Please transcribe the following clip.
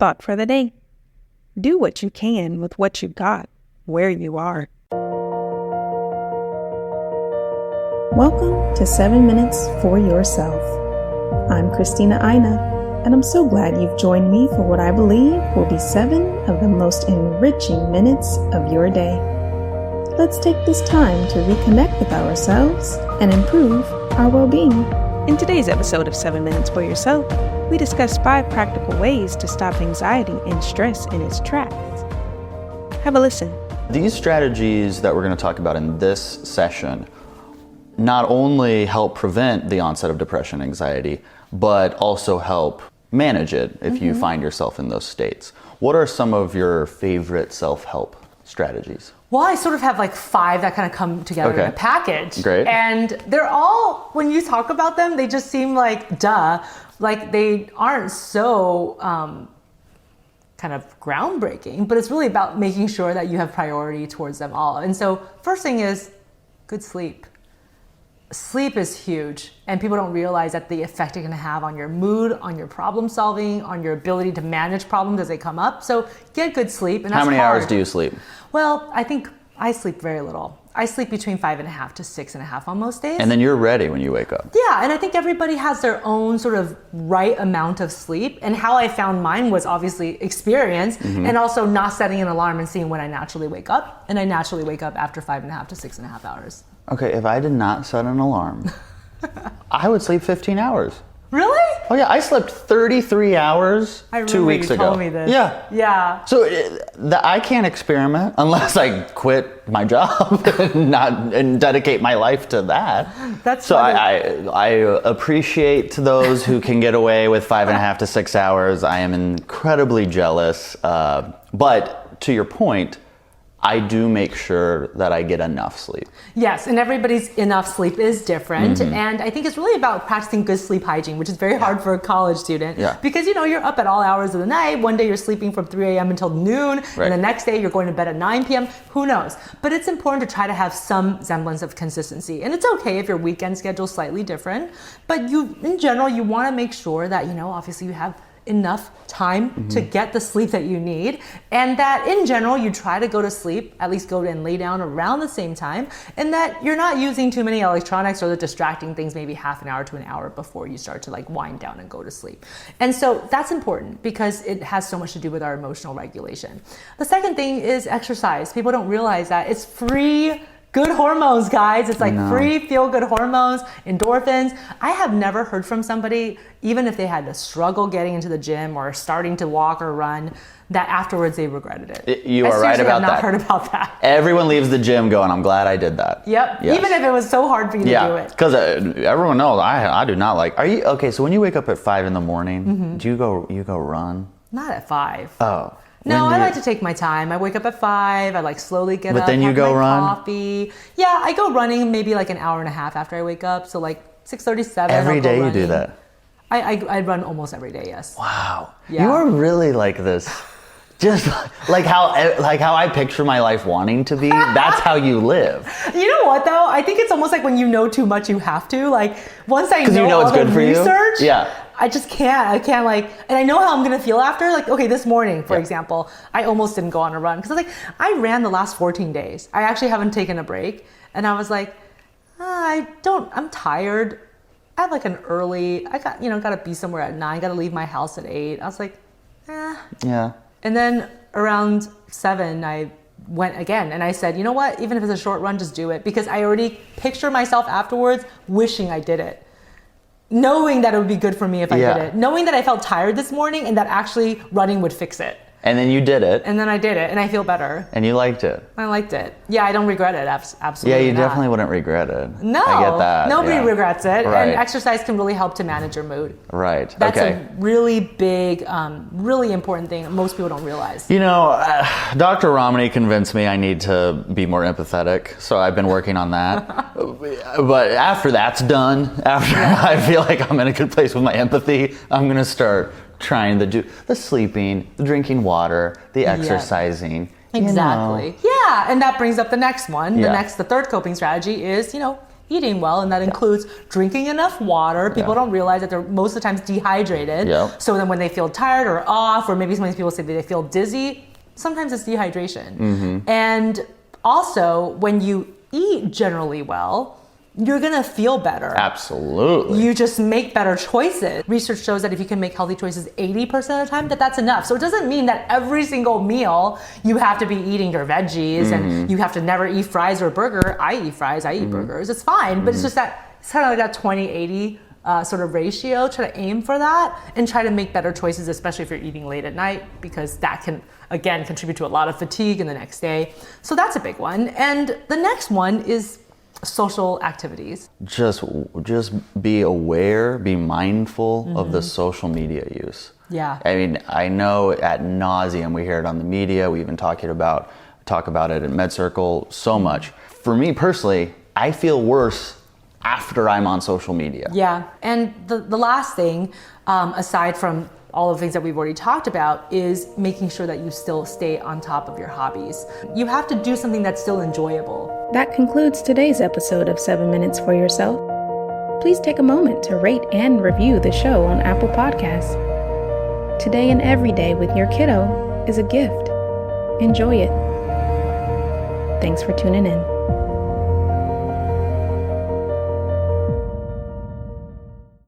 thought for the day. Do what you can with what you got, where you are. Welcome to 7 Minutes for Yourself. I'm Christina Aina, and I'm so glad you've joined me for what I believe will be 7 of the most enriching minutes of your day. Let's take this time to reconnect with ourselves and improve our well-being. In today's episode of 7 Minutes for Yourself, we discuss 5 practical ways to stop anxiety and stress in its tracks. Have a listen. These strategies that we're going to talk about in this session not only help prevent the onset of depression and anxiety, but also help manage it if you find yourself in those states. What are some of your favorite self-help strategies? Well, I sort of have like 5 that kind of come together in a package. Great. And they're all, when you talk about them, they just seem like duh. Like they aren't so kind of groundbreaking, but it's really about making sure that you have priority towards them all. And so first thing is good sleep. Sleep is huge, and people don't realize that the effect it can have on your mood, on your problem solving, on your ability to manage problems as they come up. So get good sleep. And that's How many hard. hours do you sleep? Well, I think I sleep very little. I sleep between 5.5 to 6.5 on most days. And then you're ready when you wake up. Yeah, and I think everybody has their own sort of right amount of sleep. And how I found mine was obviously experience and also not setting an alarm and seeing when I naturally wake up. And I naturally wake up after 5.5 to 6.5 hours. Okay, if I did not set an alarm, I would sleep 15 hours. Really? Oh yeah, I slept 33 hours 2 weeks ago. You told me this. Yeah. Yeah. So I can't experiment unless I quit my job and dedicate my life to that. That's so funny. I appreciate those who can get away with 5.5 to 6 hours. I am incredibly jealous. But to your point, I do make sure that I get enough sleep. Yes, and everybody's enough sleep is different. And I think it's really about practicing good sleep hygiene, which is very hard for a college student. Yeah. Because, you know, you're up at all hours of the night. One day you're sleeping from 3 a.m. until noon. Right. And the next day you're going to bed at 9 p.m. Who knows? But it's important to try to have some semblance of consistency. And it's okay if your weekend schedule is slightly different. But in general, you want to make sure that, you know, obviously you have enough time to get the sleep that you need, and that in general you try to go to sleep, at least go and lay down around the same time, and that you're not using too many electronics or the distracting things maybe half an hour to an hour before you start to like wind down and go to sleep. And so that's important because it has so much to do with our emotional regulation. The second thing is exercise. People don't realize that it's free good hormones, guys. It's like free feel-good hormones, endorphins. I have never heard from somebody, even if they had to struggle getting into the gym or starting to walk or run, that afterwards they regretted it. You are right about that. I've not heard about that. Everyone leaves the gym going, I'm glad I did that. Yep. Yes. Even if it was so hard for you to do it. Because everyone knows I do not like. Are you okay? So when you wake up at 5 in the morning, do you go run? Not at 5. Oh. No, I like to take my time. I wake up at 5. I like slowly get up. But then you have go my run? Coffee. Yeah, I go running maybe like an hour and a half after I wake up. So like 6:37. Every day you do that? I run almost every day. Yes. Wow. Yeah. You are really like this. Just like how I picture my life wanting to be. That's how you live. You know what though? I think it's almost like when you know too much, you have to. Like once I know, you know all it's good the for you? research, Yeah. I just can't. I can't like, and I know how I'm gonna feel after. Like, okay, this morning, for example, I almost didn't go on a run because I was like, I ran the last 14 days. I actually haven't taken a break, and I was like, I'm tired. I have like an early. I gotta be somewhere at 9. Gotta leave my house at 8. I was like, Yeah. And then around 7, I went again and I said, you know what? Even if it's a short run, just do it, because I already picture myself afterwards wishing I did it. Knowing that it would be good for me if I did it. Knowing that I felt tired this morning and that actually running would fix it. And then you did it. And then I did it and I feel better. And you liked it. I liked it. Yeah, I don't regret it. Absolutely. Yeah, you not. definitely wouldn't regret it. No. I get that. Nobody regrets it. Right. And exercise can really help to manage your mood. Right. That's okay. a really big, really important thing that most people don't realize. You know, Dr. Romney convinced me I need to be more empathetic, so I've been working on that. But after that's done, after I feel like I'm in a good place with my empathy, I'm going to start trying to do the sleeping, the drinking water, the exercising. Exactly. You know. Yeah, and that brings up the next one. Yeah. The third coping strategy is, eating well, and that includes drinking enough water. People don't realize that they're most of the times dehydrated. Yep. So then when they feel tired or off, or maybe sometimes people say that they feel dizzy, sometimes it's dehydration. And also, when you eat generally well, you're gonna feel better. Absolutely. You just make better choices. Research shows that if you can make healthy choices 80% of the time, that's enough. So it doesn't mean that every single meal you have to be eating your veggies and you have to never eat fries or burger. I eat fries, I eat burgers. It's fine, but it's just that it's kind of like that 20-80 sort of ratio. Try to aim for that and try to make better choices, especially if you're eating late at night, because that can, again, contribute to a lot of fatigue in the next day. So that's a big one. And the next one is social activities. Just be aware, be mindful of the social media use. Yeah. I mean, I know at nauseum we hear it on the media. We even talk about it at Med Circle so much. For me personally, I feel worse after I'm on social media. Yeah. And the last thing, aside from all the things that we've already talked about, is making sure that you still stay on top of your hobbies. You have to do something that's still enjoyable. That concludes today's episode of 7 Minutes for Yourself. Please take a moment to rate and review the show on Apple Podcasts. Today and every day with your kiddo is a gift. Enjoy it. Thanks for tuning in.